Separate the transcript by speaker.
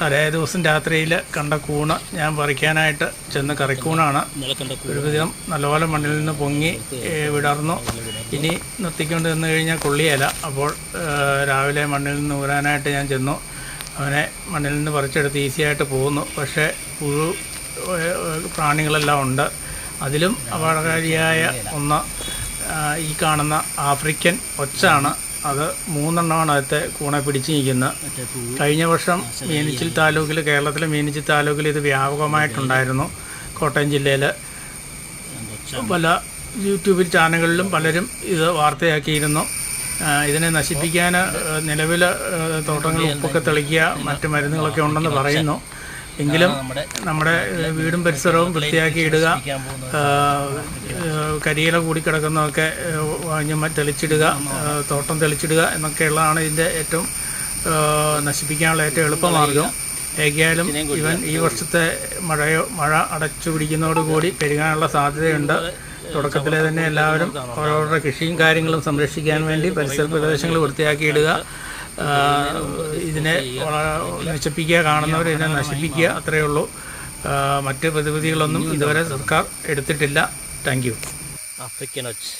Speaker 1: തലേ ദിവസം രാത്രിയിൽ കണ്ട കൂണ് ഞാൻ പറിക്കാനായിട്ട് ചെന്ന് കറിക്കൂണാണ്. ഒരുവിധം നല്ലപോലെ മണ്ണിൽ നിന്ന് പൊങ്ങി വിടർന്നു. ഇനി നിർത്തിക്കൊണ്ട് നിന്ന് കഴിഞ്ഞാൽ കൊള്ളിയല്ല. അപ്പോൾ രാവിലെ മണ്ണിൽ നിന്ന് ഊരാനായിട്ട് ഞാൻ ചെന്നു. അവനെ മണ്ണിൽ നിന്ന് പറിച്ചെടുത്ത് ഈസിയായിട്ട് പോകുന്നു. പക്ഷേ പുഴു പ്രാണികളെല്ലാം ഉണ്ട്. അതിലും അപകടകാരിയായ ഒന്ന് ഈ കാണുന്ന ആഫ്രിക്കൻ ഒച്ചാണ്. അത് 3 എണ്ണമാണ് അതിലത്തെ കൂണെ പിടിച്ച് നിൽക്കുന്നത്. കഴിഞ്ഞ വർഷം മീനച്ചിൽ താലൂക്കിൽ, കേരളത്തിലെ മീനച്ചിൽ താലൂക്കിൽ ഇത് വ്യാപകമായിട്ടുണ്ടായിരുന്നു. കോട്ടയം ജില്ലയിൽ പല യൂട്യൂബിൽ ചാനലുകളിലും പലരും ഇത് വാർത്തയാക്കിയിരുന്നു. ഇതിനെ നശിപ്പിക്കാൻ നിലവിൽ തോട്ടങ്ങളിൽ ഉപ്പൊക്കെ തെളിക്കുക, മറ്റ് മരുന്നുകളൊക്കെ ഉണ്ടെന്ന് പറയുന്നു. എങ്കിലും നമ്മുടെ വീടും പരിസരവും വൃത്തിയാക്കി ഇടുക, കരിയില കൂടിക്കിടക്കുന്നതൊക്കെ തെളിച്ചിടുക, തോട്ടം തെളിച്ചിടുക എന്നൊക്കെയുള്ളതാണ് ഇതിൻ്റെ ഏറ്റവും നശിപ്പിക്കാനുള്ള ഏറ്റവും എളുപ്പമാർഗം. ഏകയാലും ഇവൻ ഈ വർഷത്തെ മഴ അടച്ചു പിടിക്കുന്നതോടുകൂടി പെരുകാനുള്ള സാധ്യതയുണ്ട്. തുടക്കത്തിലെ തന്നെ എല്ലാവരും അവരവരുടെ കൃഷിയും കാര്യങ്ങളും സംരക്ഷിക്കാൻ വേണ്ടി പരിസര പ്രദേശങ്ങൾ വൃത്തിയാക്കിയിടുക, ഇതിനെ നശിപ്പിക്കുക, കാണുന്നവർ ഇതിനെ നശിപ്പിക്കുക, അത്രയേ ഉള്ളൂ. മറ്റ് പ്രതിവിധികളൊന്നും ഇതുവരെ സർക്കാർ എടുത്തിട്ടില്ല. Thank you.
Speaker 2: ആഫ്രിക്കൻ ഒച്ച്.